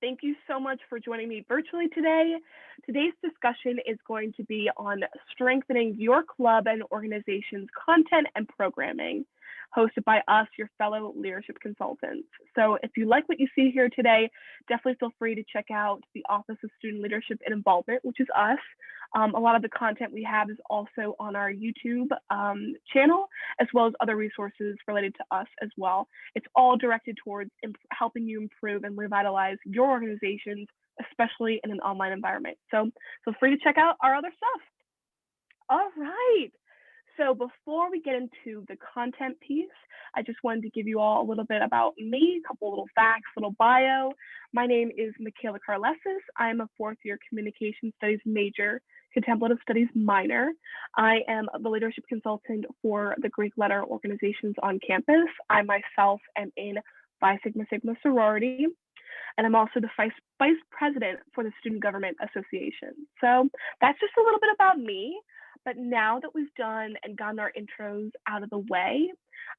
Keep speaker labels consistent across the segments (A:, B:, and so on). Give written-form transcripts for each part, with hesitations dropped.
A: Thank you so much for joining me virtually today. Today's discussion is going to be on strengthening your club and organization's content and programming, hosted by us, your fellow leadership consultants. So if you like what you see here today, definitely feel free to check out the Office of Student Leadership and Involvement, which is us. A lot of the content we have is also on our YouTube channel, as well as other resources related to us as well. It's all directed towards helping you improve and revitalize your organizations, especially in an online environment. So feel free to check out our other stuff. All right. So before we get into the content piece, I just wanted to give you all a little bit about me, a couple little facts, little bio. My name is Michaela. I'm a fourth-year communication studies major, contemplative studies minor. I am the leadership consultant for the Greek letter organizations on campus. I myself am in Phi Sigma Sigma sorority, and I'm also the vice president for the Student Government Association. So that's just a little bit about me. But now that we've done and gotten our intros out of the way,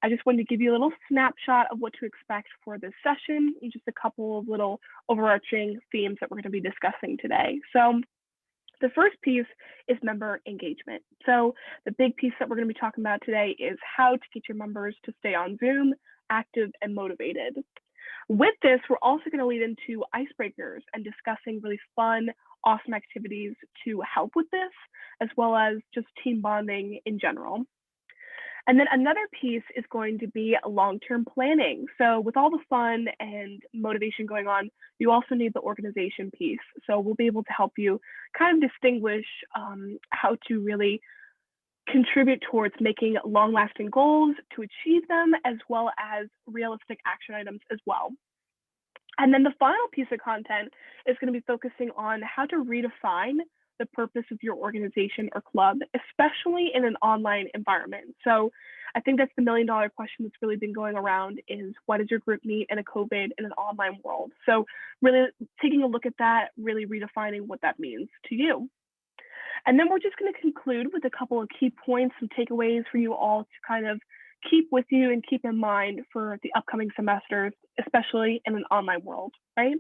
A: I just wanted to give you a little snapshot of what to expect for this session and just a couple of little overarching themes that we're going to be discussing today. So the first piece is member engagement. So the big piece that we're going to be talking about today is how to get your members to stay on Zoom, active and motivated. With this, we're also going to lead into icebreakers and discussing really fun, awesome activities to help with this, as well as just team bonding in general. And then another piece is going to be long-term planning. So with all the fun and motivation going on, you also need the organization piece. So we'll be able to help you kind of distinguish how to really contribute towards making long-lasting goals to achieve them, as well as realistic action items as well. And then the final piece of content is going to be focusing on how to redefine the purpose of your organization or club, especially in an online environment. So I think that's the million-dollar question that's really been going around is, why does your group meet in a COVID in an online world? So really taking a look at that, really redefining what that means to you. And then we're just going to conclude with a couple of key points and takeaways for you all to kind of keep with you and keep in mind for the upcoming semesters, especially in an online world, right?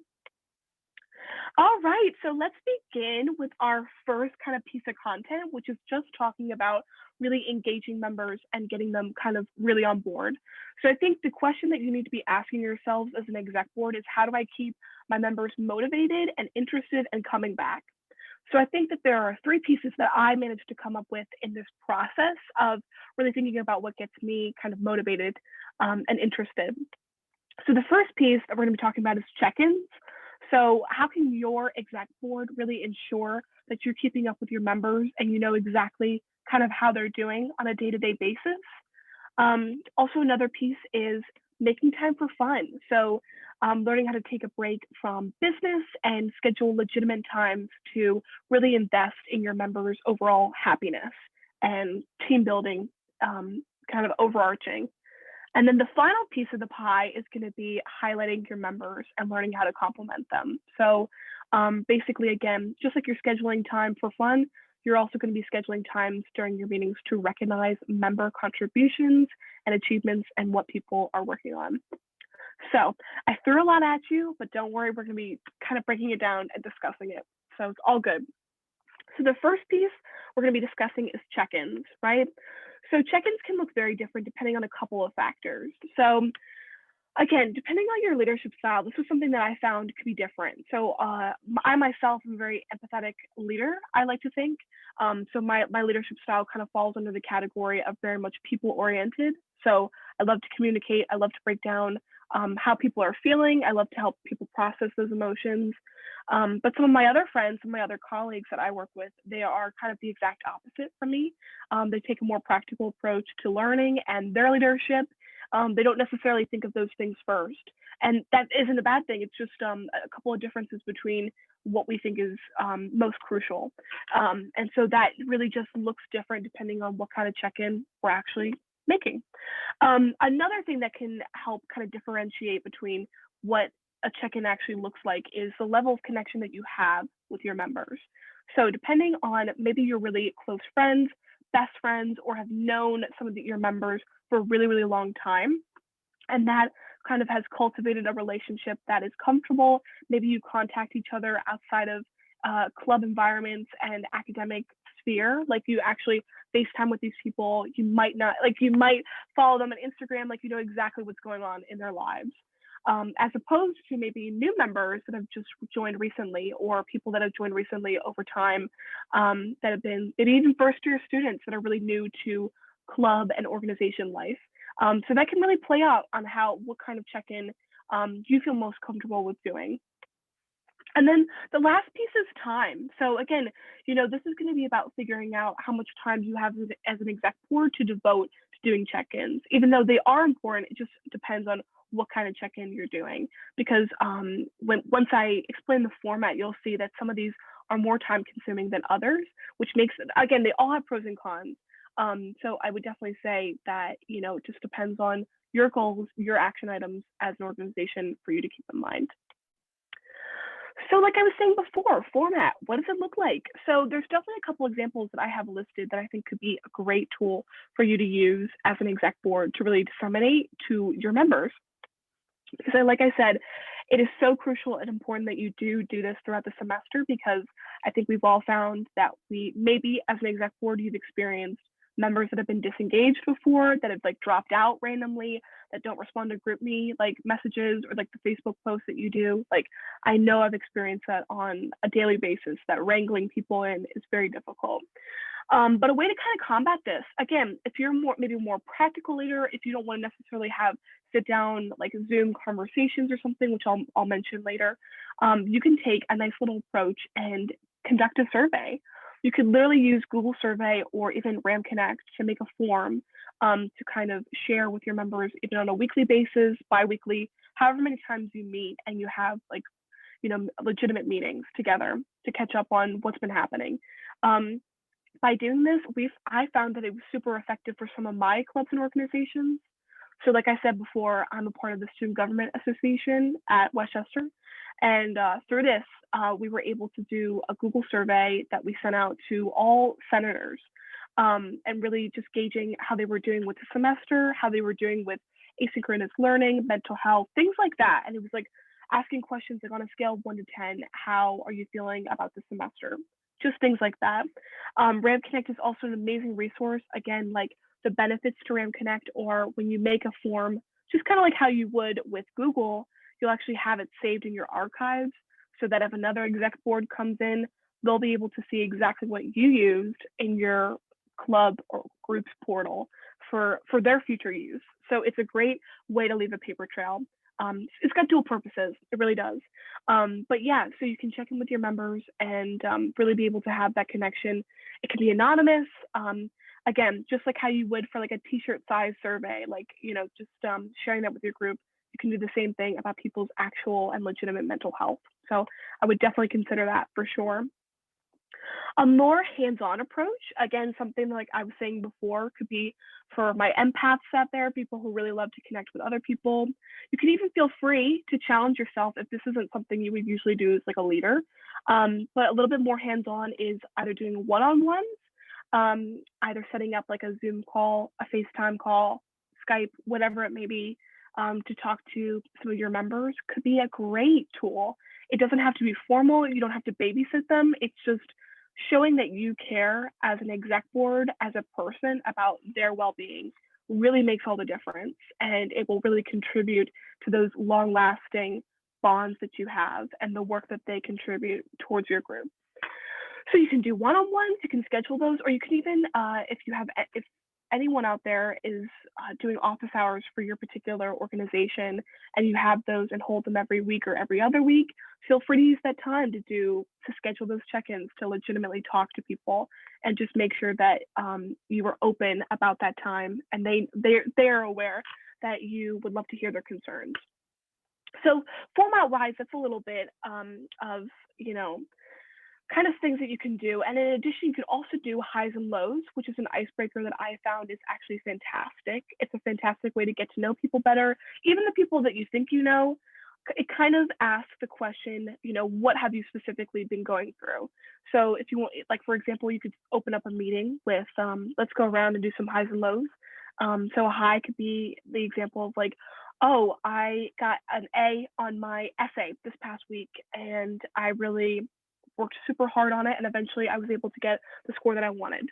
A: All right, so let's begin with our first kind of piece of content, which is just talking about really engaging members and getting them kind of really on board. So I think the question that you need to be asking yourselves as an exec board is, how do I keep my members motivated and interested and coming back? So I think that there are three pieces that I managed to come up with in this process of really thinking about what gets me kind of motivated and interested. So the first piece that we're going to be talking about is check-ins. So how can your exec board really ensure that you're keeping up with your members and you know exactly kind of how they're doing on a day-to-day basis? Also, another piece is making time for fun. So learning how to take a break from business and schedule legitimate times to really invest in your members' overall happiness and team building, kind of overarching. And then the final piece of the pie is going to be highlighting your members and learning how to compliment them. So basically, again, just like you're scheduling time for fun, you're also going to be scheduling times during your meetings to recognize member contributions and achievements and what people are working on. So I threw a lot at you, but don't worry, we're going to be kind of breaking it down and discussing it. So it's all good. So the first piece we're going to be discussing is check-ins, right? So check-ins can look very different depending on a couple of factors. So again, depending on your leadership style, this was something that I found could be different. So I myself am a very empathetic leader, I like to think. So my leadership style kind of falls under the category of very much people-oriented. So I love to communicate. I love to break down how people are feeling. I love to help people process those emotions. But some of my other friends, some of my other colleagues that I work with, they are kind of the exact opposite from me. They take a more practical approach to learning and their leadership. They don't necessarily think of those things first. And that isn't a bad thing. It's just a couple of differences between what we think is most crucial. And so that really just looks different depending on what kind of check-in we're actually making. Another thing that can help kind of differentiate between what a check-in actually looks like is the level of connection that you have with your members. So depending on maybe you're really close friends, best friends, or have known some of your members for a really, really long time, and that kind of has cultivated a relationship that is comfortable. Maybe you contact each other outside of club environments and academic sphere. Like you actually FaceTime with these people. You might not, like you might follow them on Instagram, like you know exactly what's going on in their lives. As opposed to maybe new members that have just joined recently, or people that have joined recently over time, that have been maybe even first year students that are really new to club and organization life. So that can really play out on what kind of check-in you feel most comfortable with doing. And then the last piece is time. So again, this is going to be about figuring out how much time you have as an exec board to devote to doing check-ins. Even though they are important, it just depends on what kind of check-in you're doing. Because once I explain the format, you'll see that some of these are more time consuming than others, which makes it, again, they all have pros and cons. So I would definitely say that, it just depends on your goals, your action items as an organization for you to keep in mind. So like I was saying before, format, what does it look like? So there's definitely a couple examples that I have listed that I think could be a great tool for you to use as an exec board to really disseminate to your members. Because like I said, it is so crucial and important that you do this throughout the semester, because I think we've all found that maybe as an exec board, you've experienced members that have been disengaged before, that have like dropped out randomly, that don't respond to GroupMe like messages or like the Facebook posts that you do. Like I know I've experienced that on a daily basis, that wrangling people in is very difficult. But a way to kind of combat this, again, if you're maybe a more practical leader, if you don't want to necessarily have sit down like Zoom conversations or something, which I'll mention later, you can take a nice little approach and conduct a survey. You could literally use Google Survey or even Ram Connect to make a form to kind of share with your members, even on a weekly basis, bi-weekly, however many times you meet and you have like, legitimate meetings together to catch up on what's been happening. By doing this, I found that it was super effective for some of my clubs and organizations. So like I said before, I'm a part of the Student Government Association at Westchester. And through this, we were able to do a Google survey that we sent out to all senators, and really just gauging how they were doing with the semester, how they were doing with asynchronous learning, mental health, things like that. And it was like asking questions like on a scale of 1 to 10, how are you feeling about the semester? Just things like that. Ram Connect is also an amazing resource. Again, like the benefits to Ram Connect, or when you make a form, just kind of like how you would with Google, you'll actually have it saved in your archives so that if another exec board comes in, they'll be able to see exactly what you used in your club or group's portal for their future use. So it's a great way to leave a paper trail. It's got dual purposes, it really does. But yeah, so you can check in with your members and really be able to have that connection. It can be anonymous. Again, just like how you would for like a t-shirt size survey, like, just sharing that with your group. You can do the same thing about people's actual and legitimate mental health. So I would definitely consider that for sure. A more hands-on approach, again, something like I was saying before, could be for my empaths out there, people who really love to connect with other people. You can even feel free to challenge yourself if this isn't something you would usually do as like a leader. But a little bit more hands-on is either doing one-on-ones, either setting up like a Zoom call, a FaceTime call, Skype, whatever it may be, to talk to some of your members could be a great tool. It doesn't have to be formal. You don't have to babysit them. It's just showing that you care as an exec board, as a person, about their well-being really makes all the difference. And it will really contribute to those long-lasting bonds that you have and the work that they contribute towards your group. So you can do one-on-ones, you can schedule those, or you can even, if anyone out there is doing office hours for your particular organization and you have those and hold them every week or every other week, feel free to use that time to schedule those check-ins, to legitimately talk to people and just make sure that you are open about that time and they're aware that you would love to hear their concerns. So format-wise, that's a little bit of, kind of things that you can do. And in addition, you could also do highs and lows, which is an icebreaker that I found is actually fantastic. It's a fantastic way to get to know people better, even the people that you think you know. It kind of asks the question, what have you specifically been going through? So if you want, like, for example, you could open up a meeting with, let's go around and do some highs and lows. So a high could be the example of like, Oh, I got an A on my essay this past week, and I really worked super hard on it, and eventually I was able to get the score that I wanted.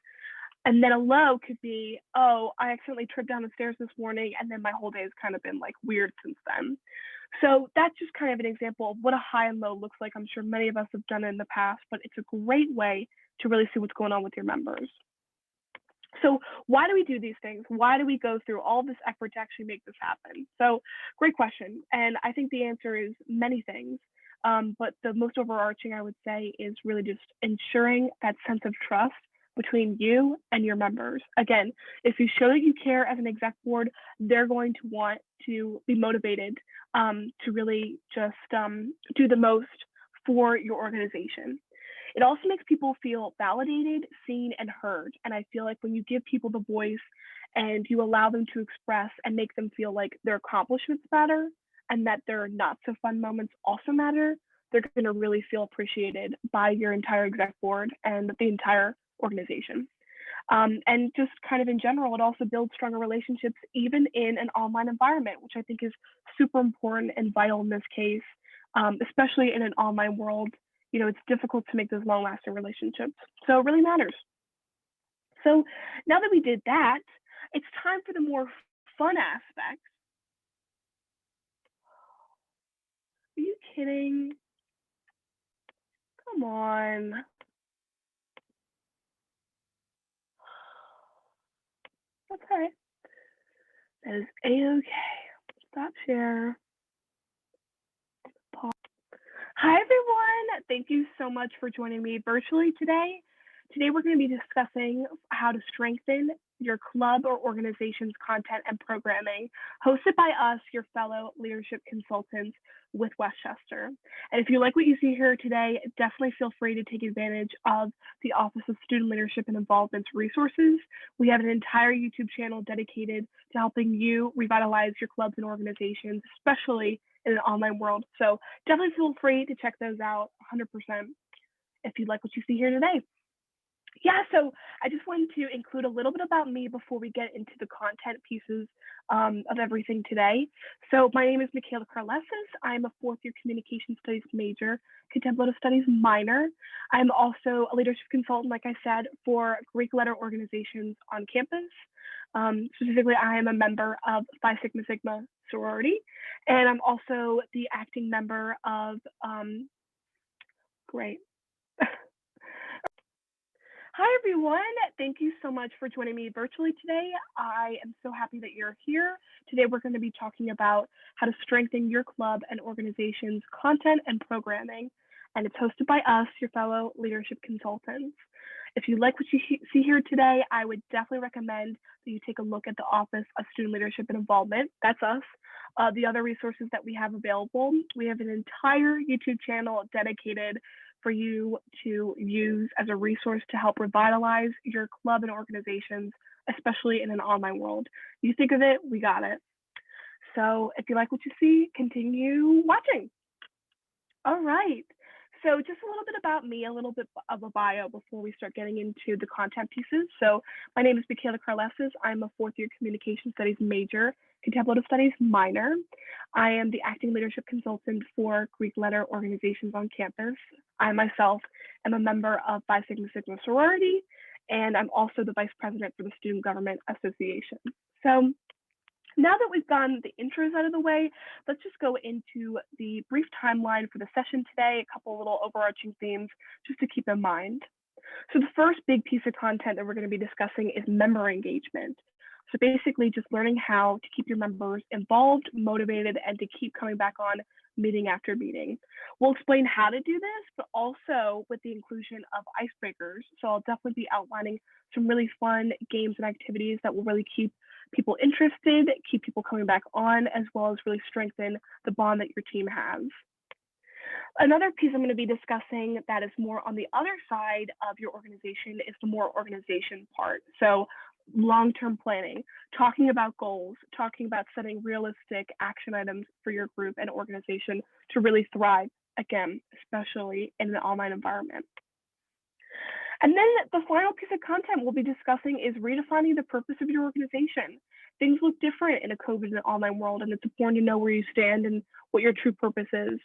A: And then a low could be, oh, I accidentally tripped down the stairs this morning, and then my whole day has kind of been like weird since then. So that's just kind of an example of what a high and low looks like. I'm sure many of us have done it in the past, but it's a great way to really see what's going on with your members. So why do we do these things? Why do we go through all this effort to actually make this happen? So great question. And I think the answer is many things. But the most overarching, I would say, is really just ensuring that sense of trust between you and your members. Again, if you show that you care as an exec board, they're going to want to be motivated to really just do the most for your organization. It also makes people feel validated, seen, and heard. And I feel like when you give people the voice and you allow them to express and make them feel like their accomplishments matter and that their not so fun moments also matter, they're going to really feel appreciated by your entire exec board and the entire organization. And just kind of in general, it also builds stronger relationships even in an online environment, which I think is super important and vital in this case, especially in an online world. You know, it's difficult to make those long lasting relationships. So it really matters. So now that we did that, it's time for the more fun aspects. Are you kidding? Come on. Okay. That is a-okay. Stop share. Pause. Hi, everyone. Thank you so much for joining me virtually today. Today, we're going to be discussing how to strengthen your club or organization's content and programming, hosted by us, your fellow leadership consultants with Westchester. And if you like what you see here today, definitely feel free to take advantage of the Office of Student Leadership and Involvement's resources. We have an entire YouTube channel dedicated to helping you revitalize your clubs and organizations, especially in an online world. So definitely feel free to check those out 100% if you like what you see here today. Yeah, so I just wanted to include a little bit about me before we get into the content pieces of everything today. So my name is Michaela. I'm a fourth year communication studies major, contemplative studies minor. I'm also a leadership consultant, like I said, for Greek letter organizations on campus. Specifically, I am a member of Phi Sigma Sigma sorority, and I'm also the acting member of, great. Hi, everyone. Thank you so much for joining me virtually today. I am so happy that you're here. Today, we're going to be talking about how to strengthen your club and organization's content and programming. And it's hosted by us, your fellow leadership consultants. If you like what you see here today, I would definitely recommend that you take a look at the Office of Student Leadership and Involvement. That's us. The other resources that we have available, we have an entire YouTube channel dedicated for you to use as a resource to help revitalize your club and organizations, especially in an online world. You think of it, we got it. So if you like what you see, continue watching. All right. So just a little bit about me, a little bit of a bio before we start getting into the content pieces. So my name is Michaela. I'm a fourth year communication studies major, contemplative studies minor. I am the acting leadership consultant for Greek letter organizations on campus. I myself am a member of Phi Sigma Sigma sorority, and I'm also the vice president for the Student Government Association. So now that we've gotten the intros out of the way, let's just go into the brief timeline for the session today, a couple little overarching themes just to keep in mind. So the first big piece of content that we're going to be discussing is member engagement. So basically just learning how to keep your members involved, motivated, and to keep coming back on meeting after meeting. We'll explain how to do this, but also with the inclusion of icebreakers. So I'll definitely be outlining some really fun games and activities that will really keep people interested, keep people coming back on, as well as really strengthen the bond that your team has. Another piece I'm going to be discussing that is more on the other side of your organization is the more organization part. So long-term planning, talking about goals, talking about setting realistic action items for your group and organization to really thrive, again, especially in an online environment. And then the final piece of content we'll be discussing is redefining the purpose of your organization. things look different in a COVID and online world, and it's important to know where you stand and what your true purpose is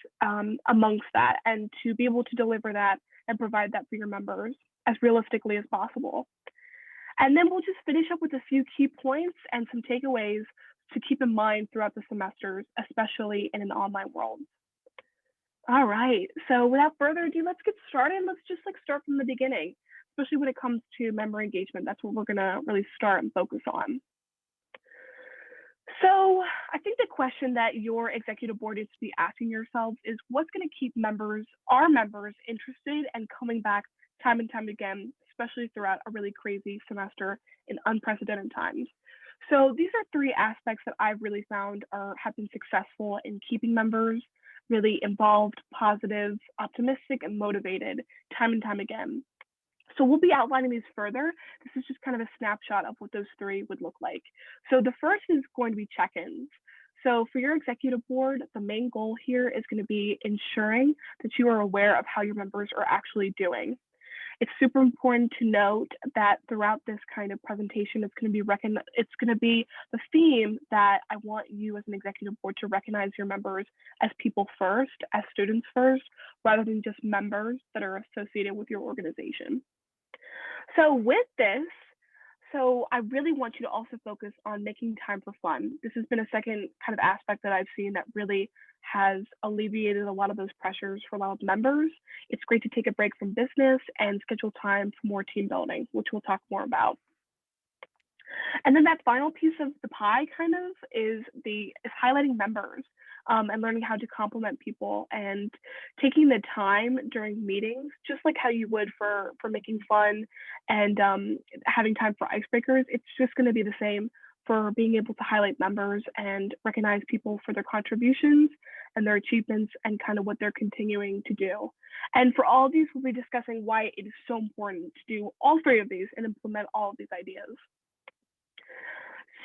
A: amongst that, and to be able to deliver that and provide that for your members as realistically as possible. And then we'll just finish up with a few key points and some takeaways to keep in mind throughout the semesters, especially in an online world. All right, so without further ado, let's get started. Let's just start from the beginning, especially when it comes to member engagement. That's what we're gonna really start and focus on. So I think the question that your executive board needs to be asking yourselves is what's going to keep our members interested and coming back time and time again, especially throughout a really crazy semester in unprecedented times. So these are three aspects that I've really found have been successful in keeping members really involved, positive, optimistic, and motivated time and time again. So we'll be outlining these further. This is just kind of a snapshot of what those three would look like. So the first is going to be check-ins. So for your executive board, the main goal here is going to be ensuring that you are aware of how your members are actually doing. It's super important to note that throughout this kind of presentation, it's going to be the theme that I want you as an executive board to recognize your members as people first, as students first, rather than just members that are associated with your organization. So with this, I really want you to also focus on making time for fun. This has been a second kind of aspect that I've seen that really has alleviated a lot of those pressures for a lot of members. It's great to take a break from business and schedule time for more team building, which we'll talk more about. And then that final piece of the pie kind of is highlighting members and learning how to compliment people and taking the time during meetings, just like how you would for making fun and having time for icebreakers. It's just going to be the same for being able to highlight members and recognize people for their contributions and their achievements and kind of what they're continuing to do. And for all of these, we'll be discussing why it is so important to do all three of these and implement all of these ideas.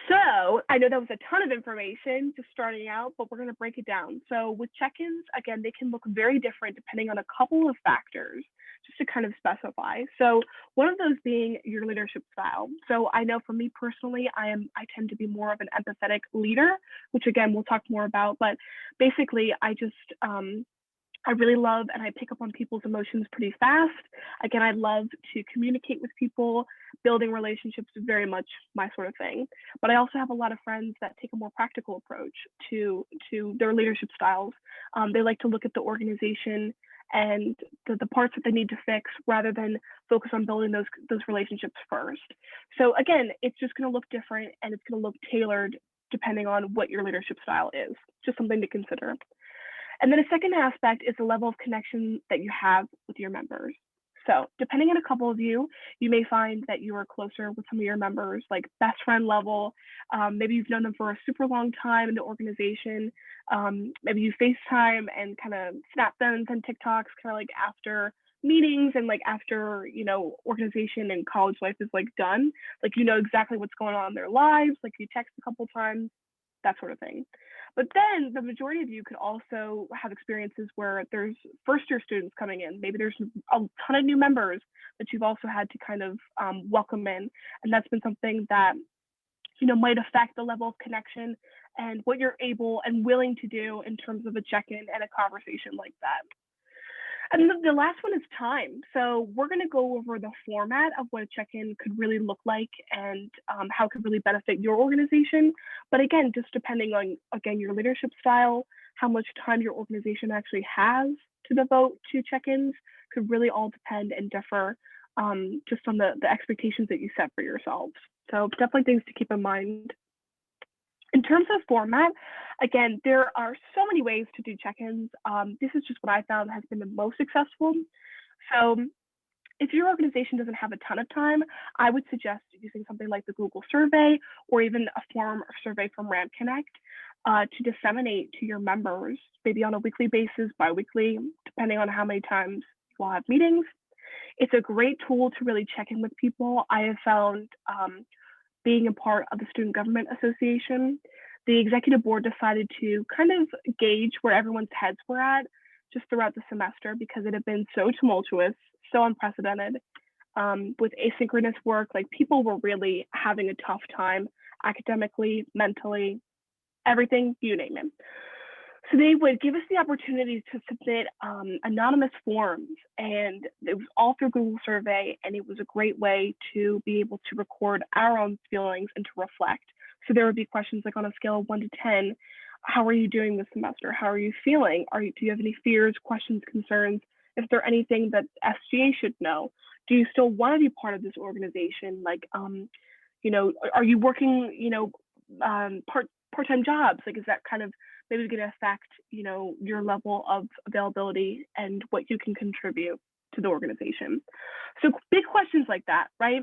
A: So I know that was a ton of information just starting out, but we're going to break it down. So with check-ins, again, they can look very different depending on a couple of factors, just to kind of specify. So one of those being your leadership style. So I know for me personally, I tend to be more of an empathetic leader, which again, we'll talk more about, but basically I really love and I pick up on people's emotions pretty fast. Again, I love to communicate with people. Building relationships is very much my sort of thing. But I also have a lot of friends that take a more practical approach to their leadership styles. They like to look at the organization and the parts that they need to fix rather than focus on building those relationships first. So again, it's just going to look different and it's going to look tailored depending on what your leadership style is. Just something to consider. And then a second aspect is the level of connection that you have with your members. So depending on a couple of you, you may find that you are closer with some of your members, like best friend level. Maybe you've known them for a super long time in the organization. Maybe you FaceTime and kind of snap them and send TikToks kind of like after meetings and like after, organization and college life is like done. Like, exactly what's going on in their lives. Like you text a couple times, that sort of thing. But then the majority of you could also have experiences where there's first-year students coming in. Maybe there's a ton of new members that you've also had to kind of welcome in. And that's been something that, might affect the level of connection and what you're able and willing to do in terms of a check-in and a conversation like that. And the last one is time. So we're going to go over the format of what a check-in could really look like and how it could really benefit your organization. But again, just depending on, your leadership style, how much time your organization actually has to devote to check-ins could really all depend and differ just on the expectations that you set for yourselves. So definitely things to keep in mind. In terms of format, again, there are so many ways to do check-ins. This is just what I found has been the most successful. So if your organization doesn't have a ton of time, I would suggest using something like the Google survey or even a form or survey from Rand Connect to disseminate to your members, maybe on a weekly basis, bi-weekly, depending on how many times you'll have meetings. It's a great tool to really check in with people. I have found being a part of the Student Government Association, the executive board decided to kind of gauge where everyone's heads were at just throughout the semester because it had been so tumultuous, so unprecedented with asynchronous work. Like people were really having a tough time academically, mentally, everything, you name it. So they would give us the opportunity to submit anonymous forms, and it was all through Google Survey, and it was a great way to be able to record our own feelings and to reflect. So there would be questions like on a scale of 1 to 10, how are you doing this semester? How are you feeling? Do you have any fears, questions, concerns? Is there anything that SGA should know? Do you still want to be part of this organization? Like, are you working, part-time jobs? Like, is that kind of maybe going to affect, your level of availability and what you can contribute to the organization? So big questions like that, right?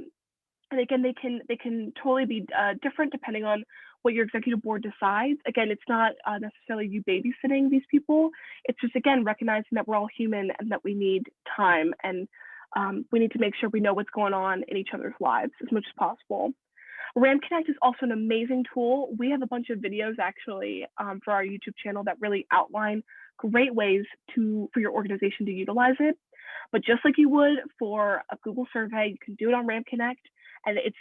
A: And again, they can totally be different depending on what your executive board decides. Again, it's not necessarily you babysitting these people. It's just, again, recognizing that we're all human and that we need time, and we need to make sure we know what's going on in each other's lives as much as possible. RAM Connect is also an amazing tool. We have a bunch of videos actually for our YouTube channel that really outline great ways for your organization to utilize it. But just like you would for a Google survey, you can do it on RAM Connect, and it's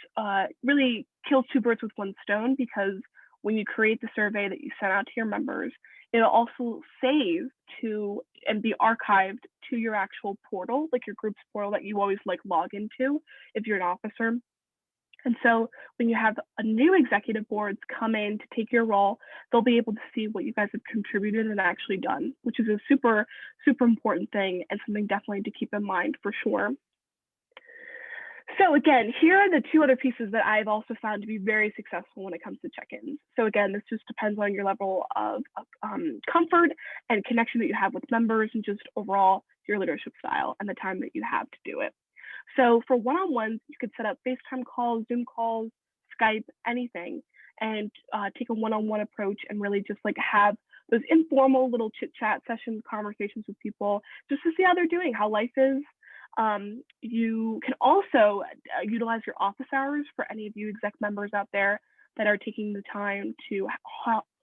A: really kills two birds with one stone, because when you create the survey that you send out to your members, it'll also save to and be archived to your actual portal, like your group's portal that you always like log into if you're an officer. And so when you have a new executive boards come in to take your role, they'll be able to see what you guys have contributed and actually done, which is a super, super important thing and something definitely to keep in mind for sure. So again, here are the two other pieces that I've also found to be very successful when it comes to check-ins. So again, this just depends on your level of comfort and connection that you have with members, and just overall your leadership style and the time that you have to do it. So for one-on-ones, you could set up FaceTime calls, Zoom calls, Skype, anything, and take a one-on-one approach and really just like have those informal little chit-chat sessions, conversations with people, just to see how they're doing, how life is. You can also utilize your office hours for any of you exec members out there that are taking the time to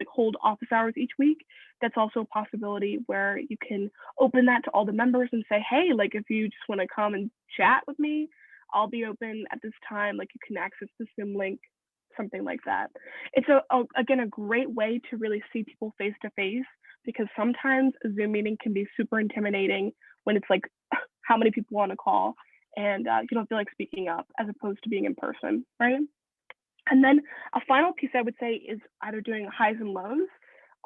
A: hold office hours each week. That's also a possibility where you can open that to all the members and say, hey, like if you just want to come and chat with me, I'll be open at this time. Like you can access the Zoom link, something like that. It's again a great way to really see people face to face, because sometimes a Zoom meeting can be super intimidating when it's like how many people on a call, and you don't feel like speaking up as opposed to being in person, right? And then a final piece I would say is either doing highs and lows.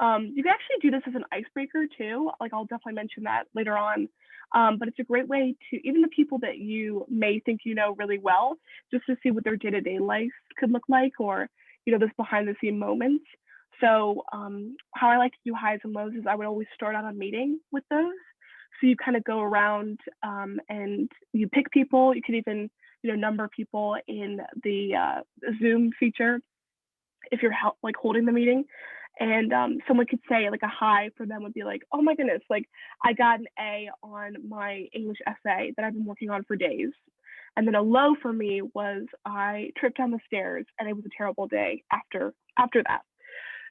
A: You can actually do this as an icebreaker too. Like I'll definitely mention that later on. But it's a great way to, even the people that you may think you know really well, just to see what their day-to-day life could look like, or those behind-the-scene moments. So how I like to do highs and lows is I would always start out a meeting with those. So you kind of go around and you pick people. You could even number people in the Zoom feature if you're like holding the meeting. And someone could say like a high for them would be like, oh my goodness, like I got an A on my English essay that I've been working on for days. And then a low for me was I tripped down the stairs and it was a terrible day after that.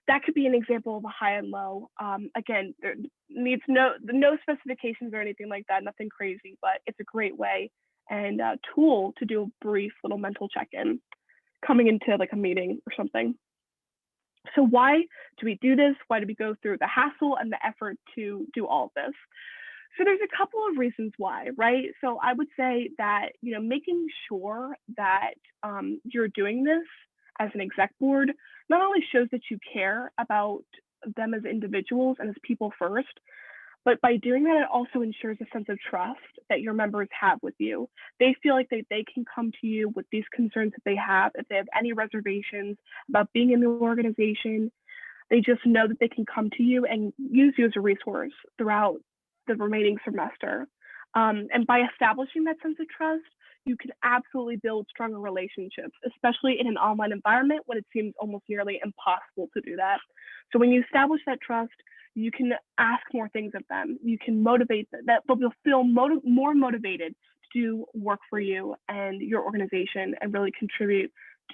A: That could be an example of a high and low. Again, there needs no specifications or anything like that, nothing crazy, but it's a great way and a tool to do a brief little mental check-in coming into like a meeting or something. So why do we do this? Why do we go through the hassle and the effort to do all of this? So there's a couple of reasons why, right? So I would say that, making sure that you're doing this as an exec board not only shows that you care about them as individuals and as people first, but by doing that, it also ensures a sense of trust that your members have with you. They feel like they can come to you with these concerns that they have. If they have any reservations about being in the organization, they just know that they can come to you and use you as a resource throughout the remaining semester. And by establishing that sense of trust, you can absolutely build stronger relationships, especially in an online environment when it seems almost nearly impossible to do that. So when you establish that trust, you can ask more things of them. You can motivate that, but they'll feel more motivated to do work for you and your organization and really contribute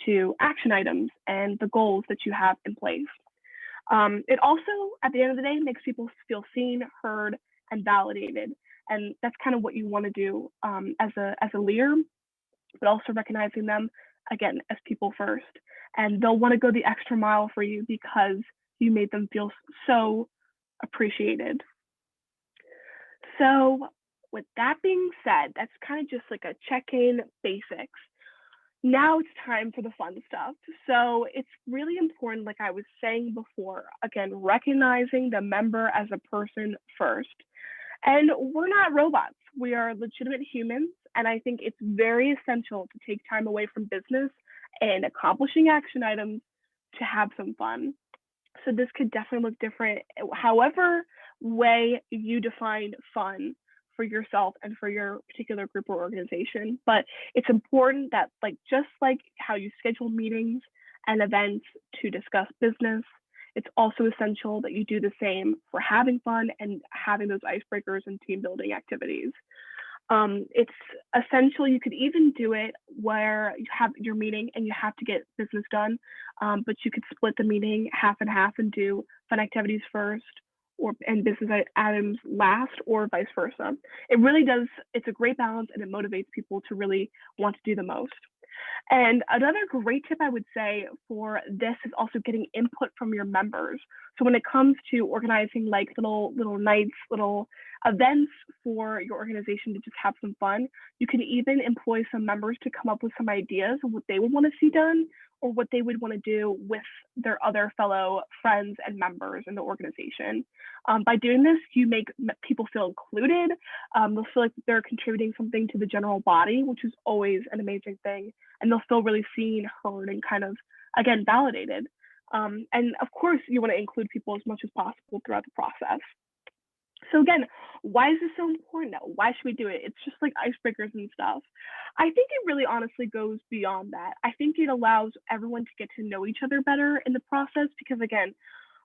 A: to action items and the goals that you have in place. It also, at the end of the day, makes people feel seen, heard, and validated. And that's kind of what you want to do as a leader, but also recognizing them again, as people first. And they'll want to go the extra mile for you because you made them feel so appreciated. So, with that being said, that's kind of just like a check-in basics. Now it's time for the fun stuff. So it's really important, like I was saying before, again, recognizing the member as a person first. And we're not robots, we are legitimate humans. And I think it's very essential to take time away from business and accomplishing action items to have some fun. So this could definitely look different, however way you define fun for yourself and for your particular group or organization. But it's important that, like, just like how you schedule meetings and events to discuss business, it's also essential that you do the same for having fun and having those icebreakers and team building activities. It's essential. You could even do it where you have your meeting and you have to get business done, but you could split the meeting half and half and do fun activities first or and business items last, or vice versa. It really does. It's a great balance and it motivates people to really want to do the most. And another great tip I would say for this is also getting input from your members. So when it comes to organizing like little nights, little events for your organization to just have some fun, you can even employ some members to come up with some ideas of what they would want to see done or what they would want to do with their other fellow friends and members in the organization. By doing this, you make people feel included. They'll feel like they're contributing something to the general body, which is always an amazing thing. And they'll feel really seen, heard, and kind of, again, validated. And of course, you want to include people as much as possible throughout the process. So again, why is this so important? Why should we do it? It's just like icebreakers and stuff. I think it really honestly goes beyond that. I think it allows everyone to get to know each other better in the process because, again,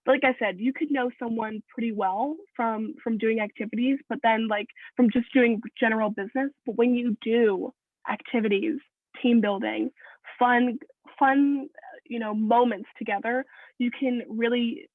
A: like I said, you could know someone pretty well from doing activities, but then like from just doing general business. But when you do activities, team building, fun, moments together, you can really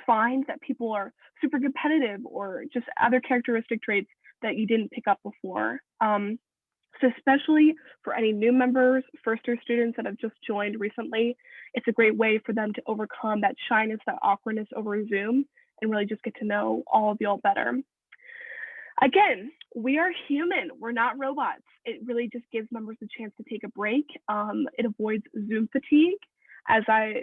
A: find that people are super competitive or just other characteristic traits that you didn't pick up before. So especially for any new members, first year students that have just joined recently, it's a great way for them to overcome that shyness, that awkwardness over Zoom, and really just get to know all of y'all better. Again, we are human. We're not robots. It really just gives members a chance to take a break. It avoids Zoom fatigue,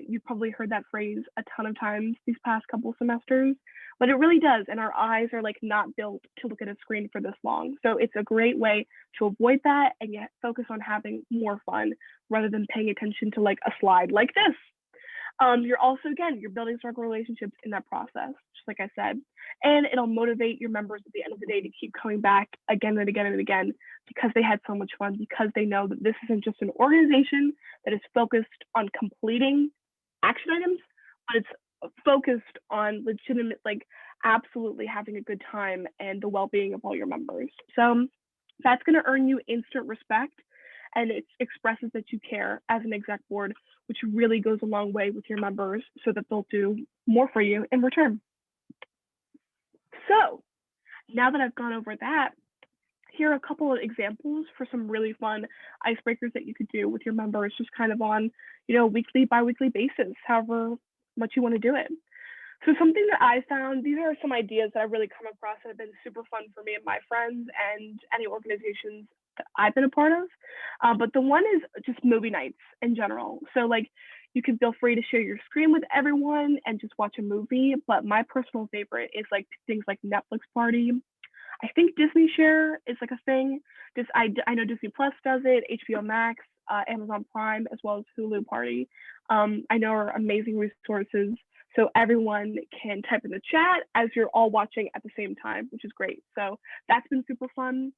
A: you've probably heard that phrase a ton of times these past couple semesters, but it really does. And our eyes are like not built to look at a screen for this long. So it's a great way to avoid that and yet focus on having more fun rather than paying attention to like a slide like this. You're also, again, you're building strong relationships in that process, just like I said, and it'll motivate your members at the end of the day to keep coming back again and again and again because they had so much fun, because they know that this isn't just an organization that is focused on completing action items, but it's focused on legitimate, like absolutely having a good time and the well-being of all your members. So that's going to earn you instant respect, and it expresses that you care as an exec board, which really goes a long way with your members so that they'll do more for you in return. So now that I've gone over that, here are a couple of examples for some really fun icebreakers that you could do with your members, just kind of on, weekly, bi-weekly basis, however much you want to do it. So something that I found, these are some ideas that I've really come across that have been super fun for me and my friends and any organizations that I've been a part of. But the one is just movie nights in general. So like you can feel free to share your screen with everyone and just watch a movie. But my personal favorite is like things like Netflix party. I think Disney Share is like a thing. I know Disney Plus does it, HBO Max, Amazon Prime, as well as Hulu Party. I know are amazing resources. So everyone can type in the chat as you're all watching at the same time, which is great. So that's been super fun.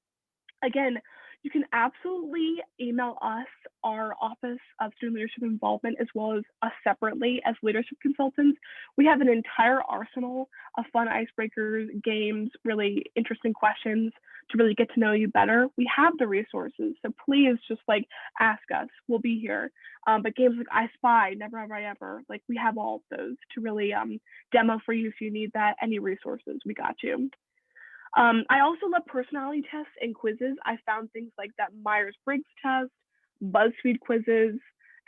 A: Again, you can absolutely email us, our Office of Student Leadership Involvement, as well as us separately as leadership consultants. We have an entire arsenal of fun icebreakers, games, really interesting questions to really get to know you better. We have the resources, so please just like ask us. We'll be here. But games like I Spy, Never Have I Ever, like we have all of those to really demo for you if you need that. Any resources, we got you. I also love personality tests and quizzes. I found things like that Myers-Briggs test, BuzzFeed quizzes,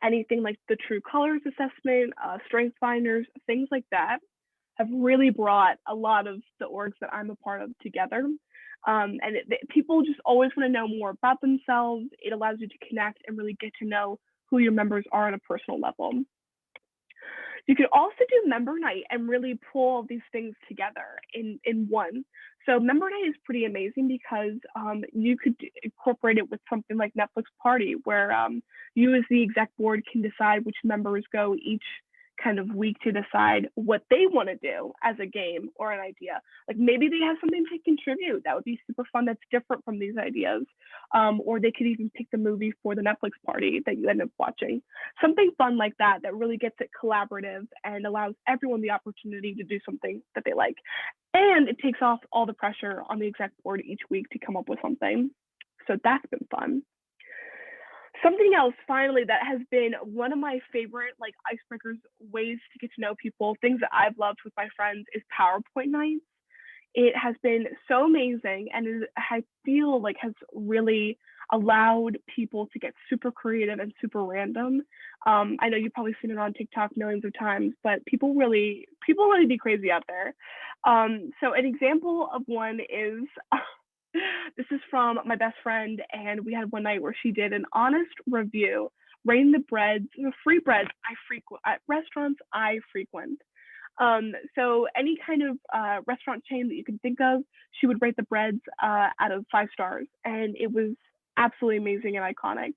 A: anything like the True Colors assessment, strength finders, things like that have really brought a lot of the orgs that I'm a part of together. And people just always want to know more about themselves. It allows you to connect and really get to know who your members are on a personal level. You could also do member night and really pull all these things together in one. So member night is pretty amazing because you could incorporate it with something like Netflix Party, where you as the exec board can decide which members go each kind of week to decide what they want to do as a game or an idea. Like maybe they have something to contribute that would be super fun that's different from these ideas. Or they could even pick the movie for the Netflix party that you end up watching. Something fun like that that really gets it collaborative and allows everyone the opportunity to do something that they like. And it takes off all the pressure on the exec board each week to come up with something. So that's been fun. Something else, finally, that has been one of my favorite like icebreakers ways to get to know people, things that I've loved with my friends, is PowerPoint nights. It has been so amazing, and I feel like has really allowed people to get super creative and super random. I know you've probably seen it on TikTok millions of times, but people really be crazy out there. So an example of one is this is from my best friend, and we had one night where she did an honest review, rating the breads, free breads I frequent at restaurants I frequent. So any kind of restaurant chain that you can think of, she would rate the breads out of 5 stars, and it was absolutely amazing and iconic.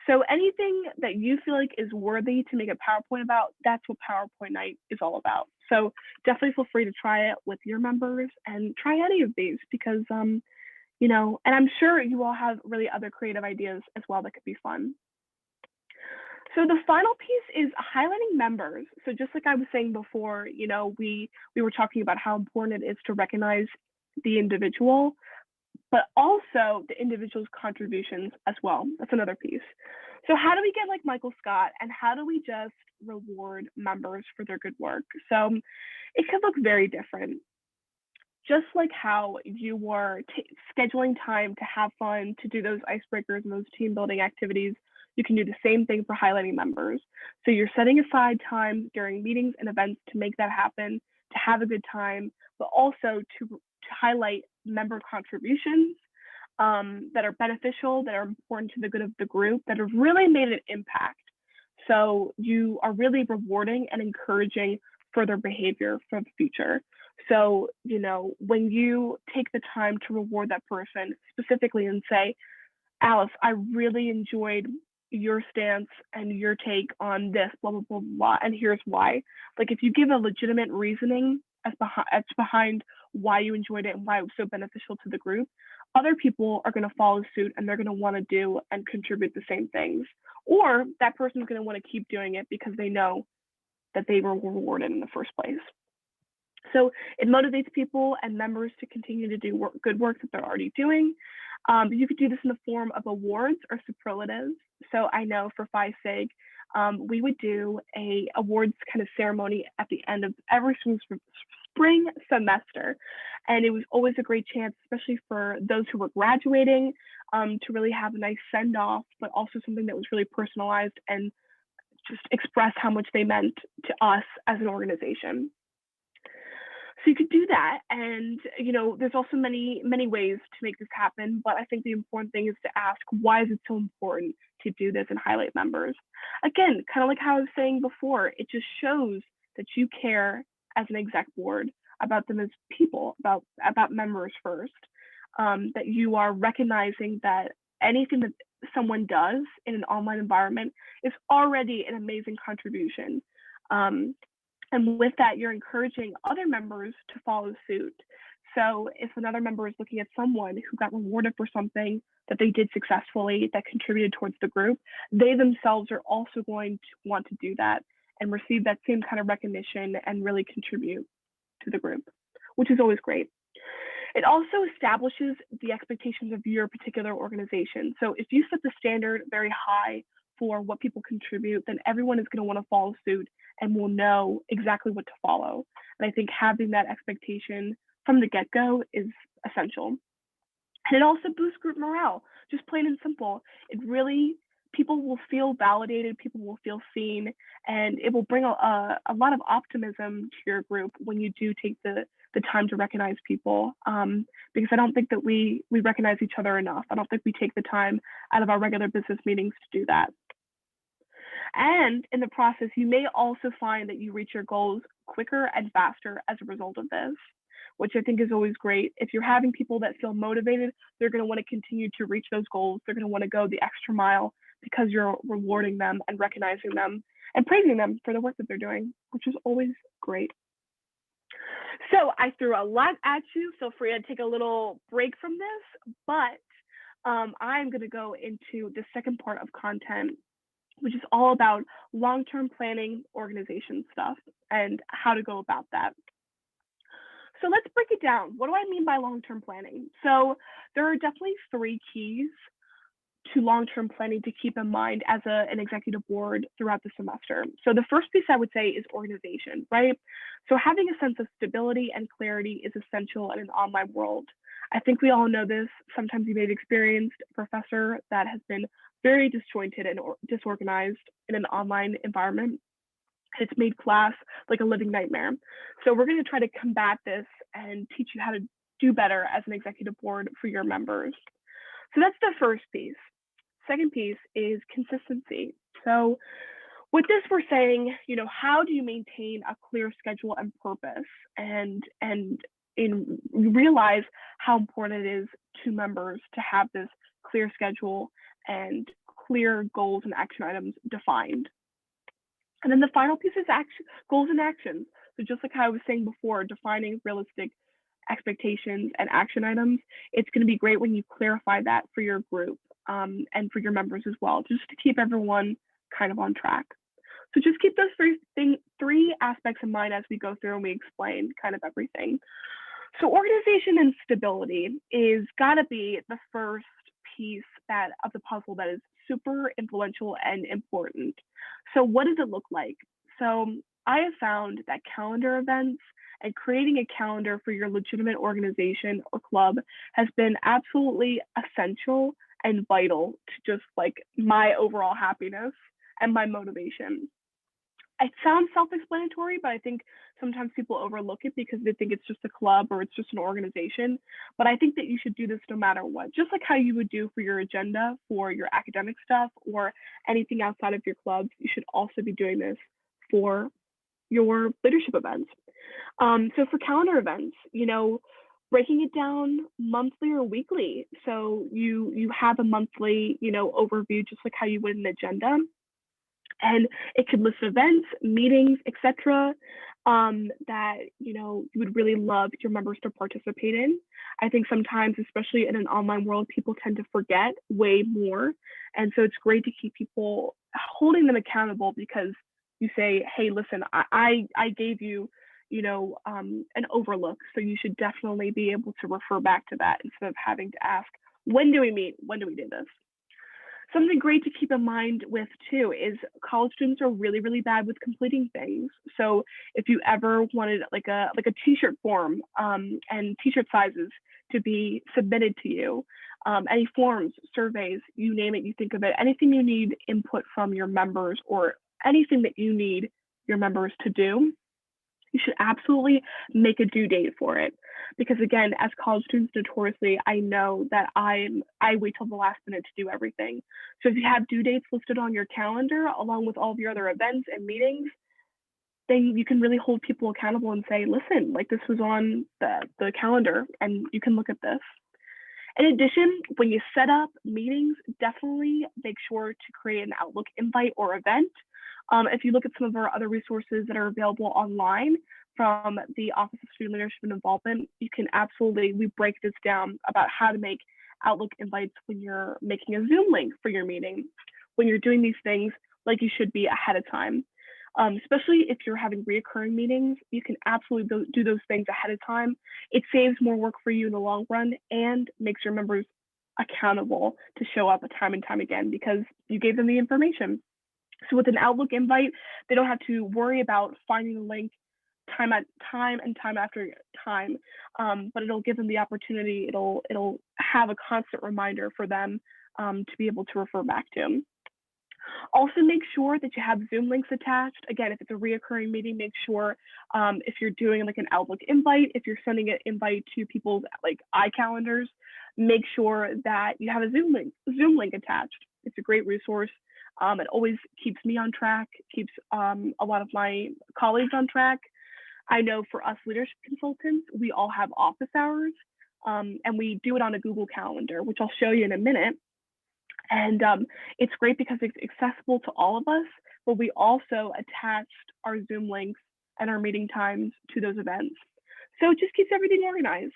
A: So anything that you feel like is worthy to make a PowerPoint about, that's what PowerPoint night is all about. So definitely feel free to try it with your members and try any of these because you know, and I'm sure you all have really other creative ideas as well that could be fun. So the final piece is highlighting members. So just like I was saying before, you know, we were talking about how important it is to recognize the individual, but also the individual's contributions as well. That's another piece. So how do we get like Michael Scott, and how do we just reward members for their good work? So it could look very different. Just like how you were scheduling time to have fun, to do those icebreakers and those team building activities, you can do the same thing for highlighting members. So you're setting aside time during meetings and events to make that happen, to have a good time, but also to highlight member contributions that are beneficial, that are important to the good of the group, that have really made an impact. So you are really rewarding and encouraging further behavior for the future. So, you know, when you take the time to reward that person specifically and say, Alice, I really enjoyed your stance and your take on this, blah, blah, blah, blah, and here's why. Like if you give a legitimate reasoning as behind why you enjoyed it and why it was so beneficial to the group, other people are going to follow suit and they're going to want to do and contribute the same things. Or that person's going to want to keep doing it because they know that they were rewarded in the first place. So it motivates people and members to continue to do good work that they're already doing. You could do this in the form of awards or superlatives. So I know for Phi's sake, we would do a awards kind of ceremony at the end of every spring semester. And it was always a great chance, especially for those who were graduating, to really have a nice send off, but also something that was really personalized and just express how much they meant to us as an organization. So you could do that, and you know, there's also many ways to make this happen. But I think the important thing is to ask, why is it so important to do this and highlight members? Again, kind of like how I was saying before, it just shows that you care as an exec board about them as people, about members first. That you are recognizing that anything that someone does in an online environment is already an amazing contribution. And with that, you're encouraging other members to follow suit. So if another member is looking at someone who got rewarded for something that they did successfully, that contributed towards the group, they themselves are also going to want to do that and receive that same kind of recognition and really contribute to the group, which is always great. It also establishes the expectations of your particular organization. So if you set the standard very high for what people contribute, then everyone is going to want to follow suit and will know exactly what to follow. And I think having that expectation from the get-go is essential. And it also boosts group morale, just plain and simple. It really people will feel validated, people will feel seen, and it will bring a lot of optimism to your group when you do take the time to recognize people. Because I don't think that we recognize each other enough. I don't think we take the time out of our regular business meetings to do that. And in the process, you may also find that you reach your goals quicker and faster as a result of this, which I think is always great. If you're having people that feel motivated, they're going to want to continue to reach those goals. They're going to want to go the extra mile because you're rewarding them and recognizing them and praising them for the work that they're doing, which is always great. So I threw a lot at you. Feel free to take a little break from this, but I'm going to go into the second part of content, which is all about long-term planning, organization stuff, and how to go about that. So let's break it down. What do I mean by long-term planning? So there are definitely 3 keys to long-term planning to keep in mind as an executive board throughout the semester. So the first piece I would say is organization, right? So having a sense of stability and clarity is essential in an online world. I think we all know this. Sometimes you may have experienced a professor that has been very disjointed and disorganized in an online environment. It's made class like a living nightmare. So we're going to try to combat this and teach you how to do better as an executive board for your members. So that's the first piece. Second piece is consistency. So with this, we're saying, how do you maintain a clear schedule and purpose and realize how important it is to members to have this clear schedule and clear goals and action items defined. And then the final piece is goals and actions. So just like how I was saying before, defining realistic expectations and action items, it's going to be great when you clarify that for your group and for your members as well, just to keep everyone kind of on track. So just keep those three aspects in mind as we go through and we explain kind of everything. So organization and stability is gotta be the first piece of the puzzle that is super influential and important. So what does it look like? So I have found that calendar events and creating a calendar for your legitimate organization or club has been absolutely essential and vital to just like my overall happiness and my motivation. It sounds self-explanatory, but I think sometimes people overlook it because they think it's just a club or it's just an organization. But I think that you should do this no matter what, just like how you would do for your agenda, for your academic stuff, or anything outside of your clubs. You should also be doing this for your leadership events. So for calendar events, breaking it down monthly or weekly. So you have a monthly, overview, just like how you would an agenda. And it could list events, meetings, etc. That you would really love your members to participate in. I think sometimes, especially in an online world, people tend to forget way more, and so it's great to keep people holding them accountable because you say, "Hey, listen, I gave you, an overlook, so you should definitely be able to refer back to that instead of having to ask, when do we meet? When do we do this?" Something great to keep in mind with too is college students are really, really bad with completing things. So if you ever wanted like a t-shirt form and t-shirt sizes to be submitted to you, any forms, surveys, you name it, you think of it, anything you need input from your members or anything that you need your members to do, you should absolutely make a due date for it. Because again, as college students, notoriously, I know that I wait till the last minute to do everything. So if you have due dates listed on your calendar, along with all of your other events and meetings, then you can really hold people accountable and say, listen, like this was on the calendar and you can look at this. In addition, when you set up meetings, definitely make sure to create an Outlook invite or event. If you look at some of our other resources that are available online from the Office of Student Leadership and Involvement, you can we break this down about how to make Outlook invites when you're making a Zoom link for your meeting, when you're doing these things like you should be ahead of time. Especially if you're having reoccurring meetings, you can absolutely do those things ahead of time. It saves more work for you in the long run and makes your members accountable to show up time and time again because you gave them the information. So with an Outlook invite, they don't have to worry about finding the link time after time, but it'll give them the opportunity. It'll have a constant reminder for them to be able to refer back to. Also, make sure that you have Zoom links attached. Again, if it's a reoccurring meeting, make sure if you're doing like an Outlook invite, if you're sending an invite to people's like iCalendars, make sure that you have a Zoom link attached. It's a great resource. It always keeps me on track, keeps a lot of my colleagues on track. I know for us leadership consultants, we all have office hours, and we do it on a Google Calendar, which I'll show you in a minute. And it's great because it's accessible to all of us, but we also attached our Zoom links and our meeting times to those events. So it just keeps everything organized.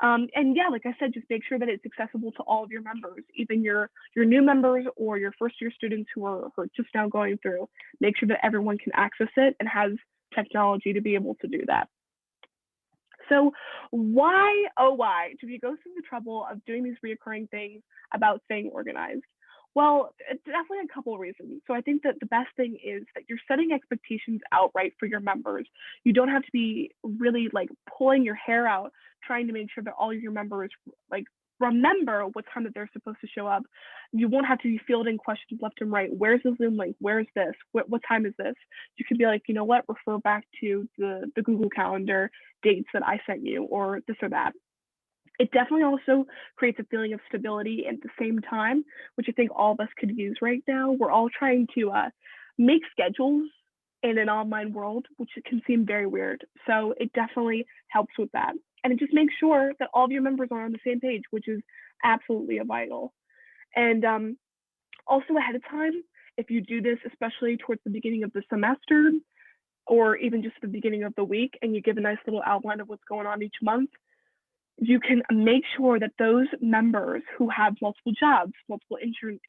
A: And yeah, like I said, just make sure that it's accessible to all of your members, even your new members or your first year students who are just now going through. Make sure that everyone can access it and has technology to be able to do that. So why, oh why, do we go through the trouble of doing these reoccurring things about staying organized? Well, definitely a couple of reasons. So I think that the best thing is that you're setting expectations outright for your members. You don't have to be really like pulling your hair out trying to make sure that all of your members like remember what time that they're supposed to show up. You won't have to be fielding questions left and right. Where's the Zoom link? Where's this? What time is this? You can be like, you know what, refer back to the Google Calendar dates that I sent you, or this or that. It definitely also creates a feeling of stability at the same time, which I think all of us could use right now. We're all trying to make schedules in an online world, which can seem very weird. So it definitely helps with that. And it just makes sure that all of your members are on the same page, which is absolutely vital. And also ahead of time, if you do this, especially towards the beginning of the semester, or even just the beginning of the week, and you give a nice little outline of what's going on each month, you can make sure that those members who have multiple jobs, multiple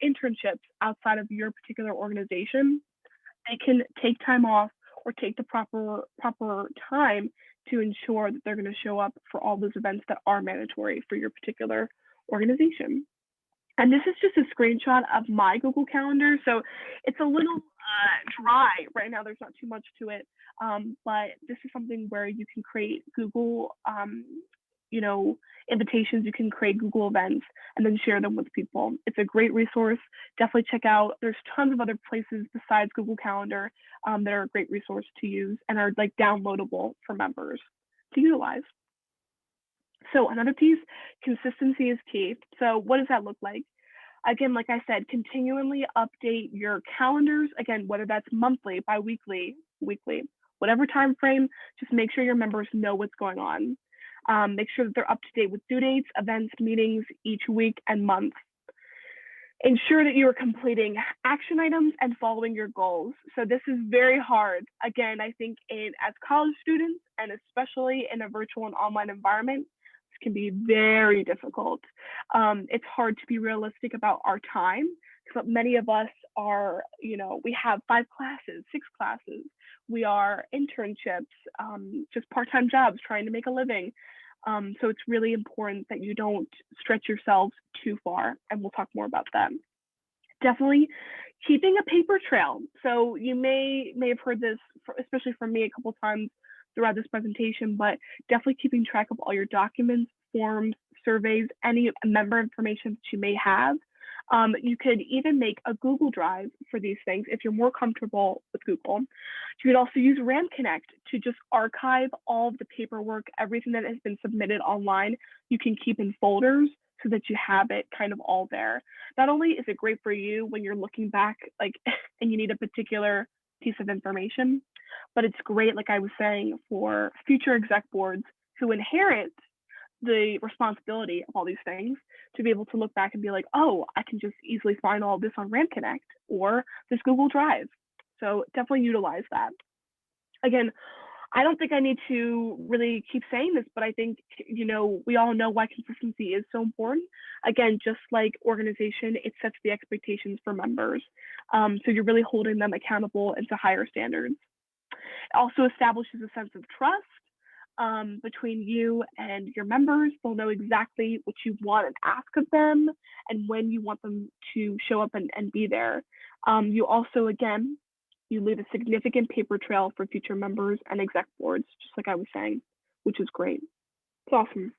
A: internships outside of your particular organization, they can take time off or take the proper time to ensure that they're going to show up for all those events that are mandatory for your particular organization. And this is just a screenshot of my Google Calendar. So it's a little dry right now. There's not too much to it. But this is something where you can create Google, invitations. You can create Google events and then share them with people. It's a great resource. Definitely check out. There's tons of other places besides Google Calendar that are a great resource to use and are like downloadable for members to utilize. So another piece, consistency is key. So what does that look like? Again, like I said, continually update your calendars. Again, whether that's monthly, bi-weekly, weekly, whatever time frame, just make sure your members know what's going on. Make sure that they're up to date with due dates, events, meetings each week and month. Ensure that you are completing action items and following your goals. So this is very hard. Again, I think as college students, and especially in a virtual and online environment, this can be very difficult. It's hard to be realistic about our time, because many of us are, we have 5 classes, 6 classes. We are internships, just part-time jobs, trying to make a living. So it's really important that you don't stretch yourselves too far, and we'll talk more about that. Definitely keeping a paper trail. So you may have heard this, especially from me a couple of times throughout this presentation, but definitely keeping track of all your documents, forms, surveys, any member information that you may have. You could even make a Google Drive for these things if you're more comfortable with Google. You could also use RAM Connect to just archive all of the paperwork, everything that has been submitted online. You can keep in folders so that you have it kind of all there. Not only is it great for you when you're looking back, and you need a particular piece of information, but it's great, like I was saying, for future exec boards who inherit the responsibility of all these things, to be able to look back and be like, oh, I can just easily find all of this on RAM Connect or this Google Drive. So definitely utilize that. Again, I don't think I need to really keep saying this, but I think, we all know why consistency is so important. Again, just like organization, it sets the expectations for members. So you're really holding them accountable and to higher standards. It also establishes a sense of trust between you and your members. They'll know exactly what you want and ask of them, and when you want them to show up and be there. You also, again, you leave a significant paper trail for future members and exec boards, just like I was saying, which is great. It's awesome.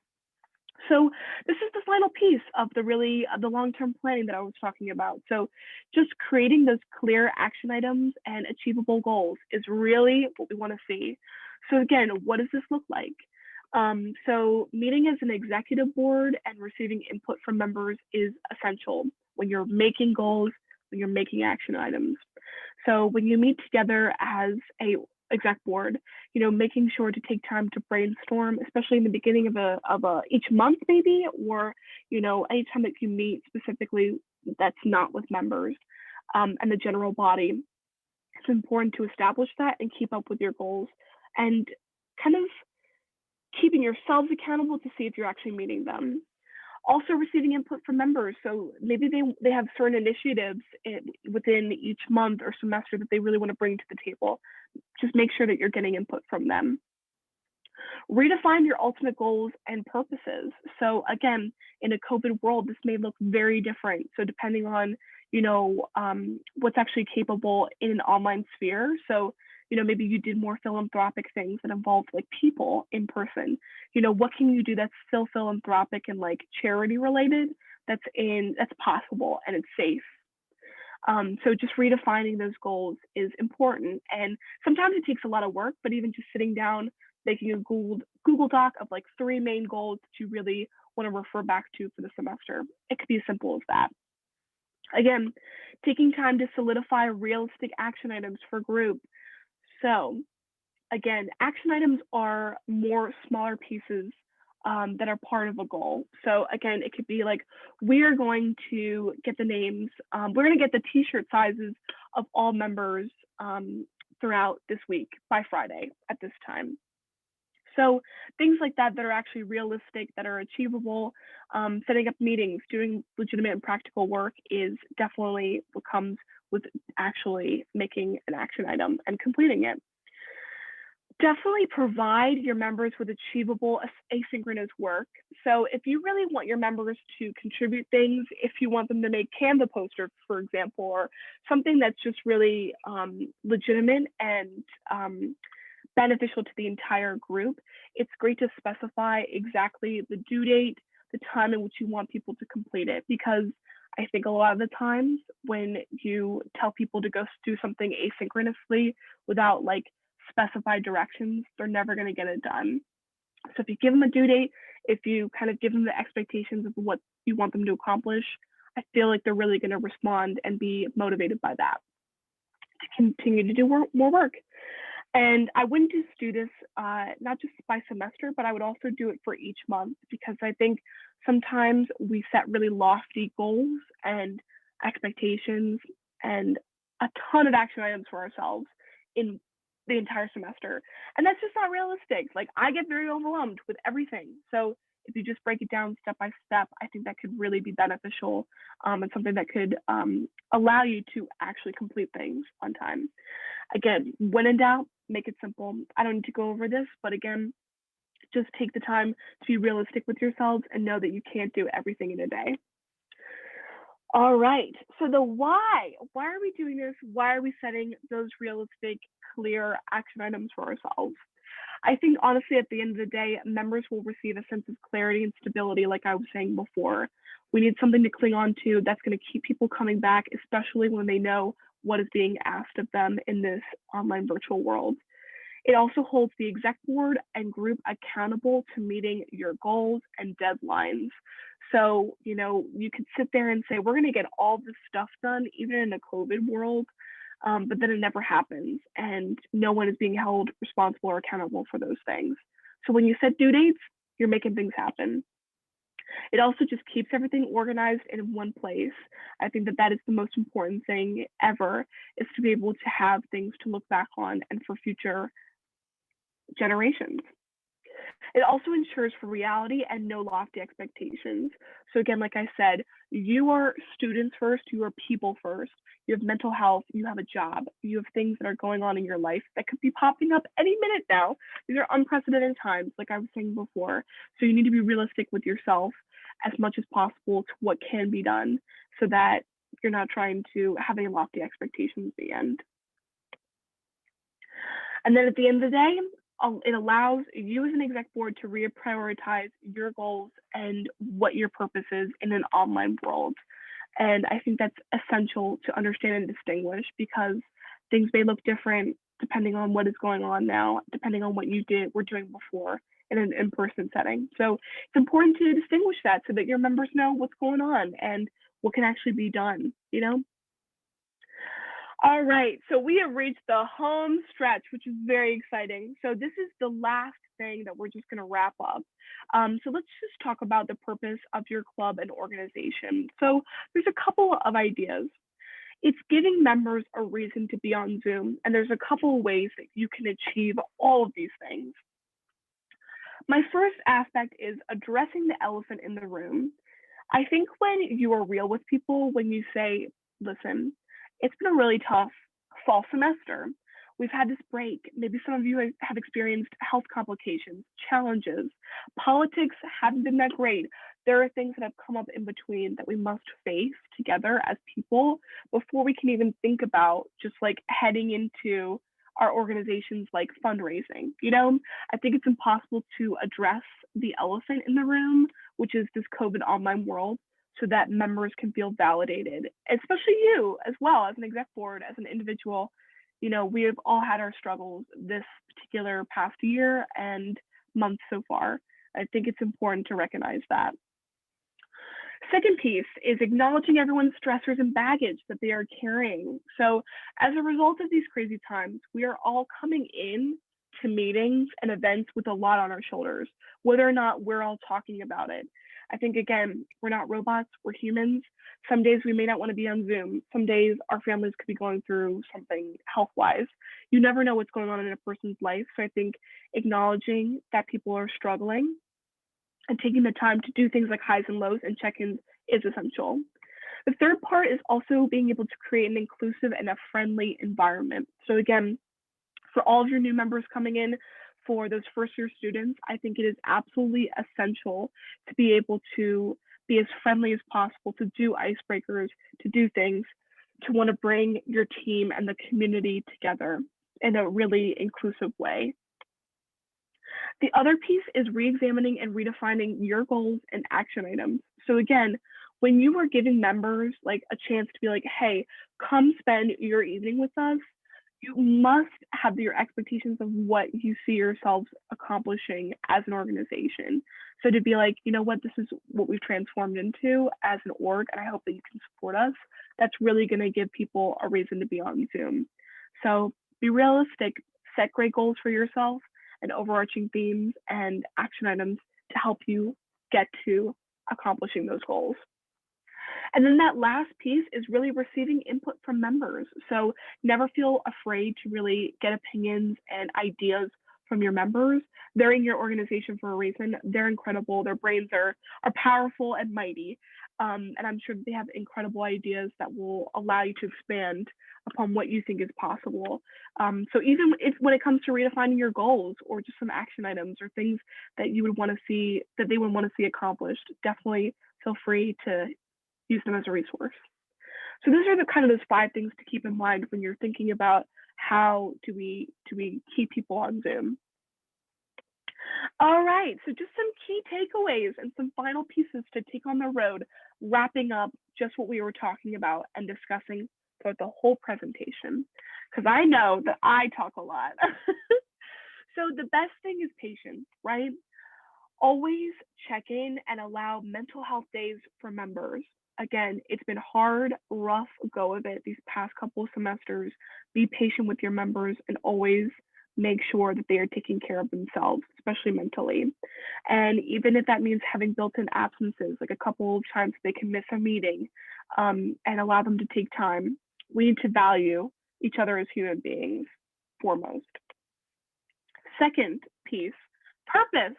A: So this is the final piece of the long-term planning that I was talking about. So just creating those clear action items and achievable goals is really what we want to see. So again, what does this look like? So meeting as an executive board and receiving input from members is essential when you're making goals, when you're making action items. So when you meet together as a exec board, making sure to take time to brainstorm, especially in the beginning of each month maybe, or anytime that you meet specifically that's not with members and the general body. It's important to establish that and keep up with your goals and kind of keeping yourselves accountable to see if you're actually meeting them. Also receiving input from members. So maybe they have certain initiatives within each month or semester that they really want to bring to the table. Just make sure that you're getting input from them. Redefine your ultimate goals and purposes. So again, in a COVID world, this may look very different. So depending on, what's actually capable in an online sphere. So, maybe you did more philanthropic things that involved like people in person. What can you do that's still philanthropic and like charity related that's possible and it's safe. So just redefining those goals is important. And sometimes it takes a lot of work, but even just sitting down, making a Google Doc of like 3 main goals that you really want to refer back to for the semester. It could be as simple as that. Again, taking time to solidify realistic action items for group. So again, action items are more smaller pieces that are part of a goal. So again, it could be like, we are going to get the names, we're going to get the t-shirt sizes of all members throughout this week by Friday at this time. So things like that are actually realistic, that are achievable. Setting up meetings, doing legitimate and practical work is definitely what comes with actually making an action item and completing it. Definitely provide your members with achievable asynchronous work. So if you really want your members to contribute things, if you want them to make Canva posters, for example, or something that's just really legitimate and beneficial to the entire group, it's great to specify exactly the due date, the time in which you want people to complete it, because I think a lot of the times when you tell people to go do something asynchronously without like specified directions, they're never going to get it done. So if you give them a due date, if you kind of give them the expectations of what you want them to accomplish, I feel like they're really going to respond and be motivated by that to continue to do more work. And I wouldn't just do this not just by semester, but I would also do it for each month, because I think sometimes we set really lofty goals and expectations and a ton of action items for ourselves in the entire semester. And that's just not realistic. Like, I get very overwhelmed with everything. So if you just break it down step by step, I think that could really be beneficial and something that could allow you to actually complete things on time. Again, when in doubt, make it simple. I don't need to go over this, but again, just take the time to be realistic with yourselves and know that you can't do everything in a day. All right, so the why are we doing this? Why are we setting those realistic, clear action items for ourselves? I think honestly, at the end of the day, members will receive a sense of clarity and stability, like I was saying before. We need something to cling on to that's going to keep people coming back, especially when they know what is being asked of them in this online virtual world. It also holds the exec board and group accountable to meeting your goals and deadlines. So, you could sit there and say, we're going to get all this stuff done, even in a COVID world, but then it never happens, and no one is being held responsible or accountable for those things. So when you set due dates, you're making things happen. It also just keeps everything organized in one place. I think that is the most important thing ever, is to be able to have things to look back on and for future generations. It also ensures for reality and no lofty expectations. So again, like I said, you are students first, you are people first. You have mental health, you have a job, you have things that are going on in your life that could be popping up any minute now. These are unprecedented times, like I was saying before. So you need to be realistic with yourself as much as possible to what can be done, so that you're not trying to have any lofty expectations at the end. And then at the end of the day, it allows you as an exec board to reprioritize your goals and what your purpose is in an online world. And I think that's essential to understand and distinguish, because things may look different depending on what is going on now, depending on what you were doing before in an in-person setting. So it's important to distinguish that so that your members know what's going on and what can actually be done, you know? All right, so we have reached the home stretch, which is very exciting. So this is the last thing that we're just going to wrap up. So let's just talk about the purpose of your club and organization. So there's a couple of ideas. It's giving members a reason to be on Zoom, and there's a couple of ways that you can achieve all of these things. My first aspect is addressing the elephant in the room. I think when you are real with people, when you say, listen, it's been a really tough fall semester. We've had this break. Maybe some of you have experienced health complications, challenges. Politics haven't been that great. There are things that have come up in between that we must face together as people before we can even think about just like heading into our organization's like fundraising. You know, I think it's impossible to address the elephant in the room, which is this COVID online world, so that members can feel validated, especially you as well as an exec board, as an individual. You know, we have all had our struggles this particular past year and month so far. I think it's important to recognize that. Second piece is acknowledging everyone's stressors and baggage that they are carrying. So as a result of these crazy times, we are all coming in to meetings and events with a lot on our shoulders, whether or not we're all talking about it. I think, again, we're not robots, we're humans. Some days we may not want to be on Zoom. Some days our families could be going through something health-wise. You never know what's going on in a person's life. So I think acknowledging that people are struggling and taking the time to do things like highs and lows and check-ins is essential. The third part is also being able to create an inclusive and a friendly environment. So again, for all of your new members coming in, for those first-year students, I think it is absolutely essential to be able to be as friendly as possible, to do icebreakers, to do things, to want to bring your team and the community together in a really inclusive way. The other piece is re-examining and redefining your goals and action items. So again, when you are giving members like a chance to be like, hey, come spend your evening with us, you must have your expectations of what you see yourselves accomplishing as an organization. So to be like, you know what, this is what we've transformed into as an org, and I hope that you can support us. That's really going to give people a reason to be on Zoom. So be realistic, set great goals for yourself and overarching themes and action items to help you get to accomplishing those goals. And then that last piece is really receiving input from members. So never feel afraid to really get opinions and ideas from your members. They're in your organization for a reason. They're incredible. Their brains are powerful and mighty. And I'm sure they have incredible ideas that will allow you to expand upon what you think is possible. So even if when it comes to redefining your goals or just some action items or things that you would want to see, that they would want to see accomplished, definitely feel free to use them as a resource. So those are the kind of those 5 things to keep in mind when you're thinking about how do we keep people on Zoom. All right, so just some key takeaways and some final pieces to take on the road, wrapping up just what we were talking about and discussing throughout the whole presentation, because I know that I talk a lot. So the best thing is patience, right? Always check in and allow mental health days for members. Again, it's been hard, rough go of it these past couple of semesters. Be patient with your members and always make sure that they are taking care of themselves, especially mentally. And even if that means having built-in absences, like a couple of times they can miss a meeting, and allow them to take time, we need to value each other as human beings foremost. Second piece, purpose.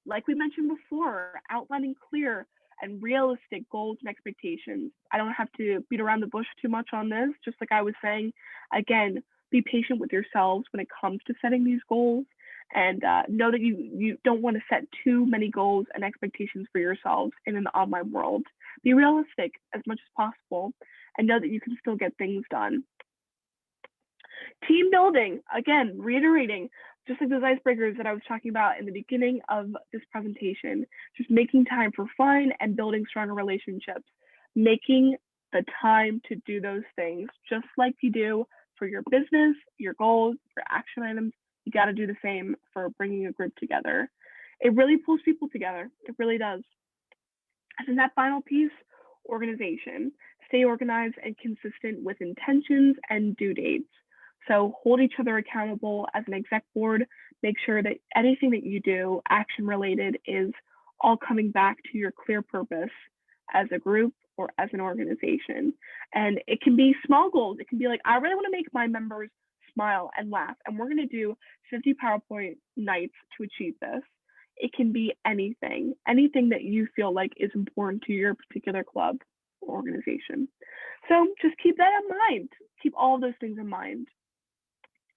A: Like we mentioned before, outlining clear and realistic goals and expectations. I don't have to beat around the bush too much on this. Just like I was saying, again, be patient with yourselves when it comes to setting these goals, and know that you don't want to set too many goals and expectations for yourselves in an online world. Be realistic as much as possible and know that you can still get things done. Team building, again, reiterating, just like those icebreakers that I was talking about in the beginning of this presentation, just making time for fun and building stronger relationships, making the time to do those things, just like you do for your business, your goals, your action items. You got to do the same for bringing a group together. It really pulls people together. It really does. And then that final piece, organization. Stay organized and consistent with intentions and due dates. So hold each other accountable as an exec board. Make sure that anything that you do, action related, is all coming back to your clear purpose as a group or as an organization. And it can be small goals. It can be like, I really want to make my members smile and laugh, and we're going to do 50 PowerPoint nights to achieve this. It can be anything that you feel like is important to your particular club or organization. So just keep that in mind. Keep all of those things in mind.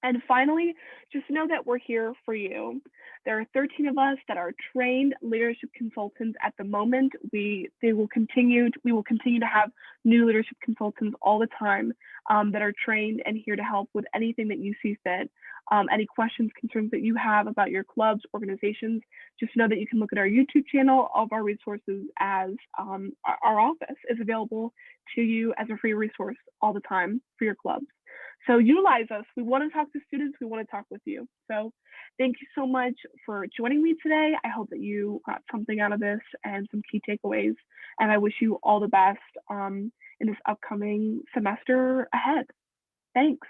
A: And finally, just know that we're here for you. There are 13 of us that are trained leadership consultants at the moment. We will continue to have new leadership consultants all the time that are trained and here to help with anything that you see fit. Any questions, concerns that you have about your clubs, organizations, just know that you can look at our YouTube channel. All of our resources as our office is available to you as a free resource all the time for your clubs. So utilize us. We want to talk to students. We want to talk with you. So thank you so much for joining me today. I hope that you got something out of this and some key takeaways. And I wish you all the best in this upcoming semester ahead. Thanks.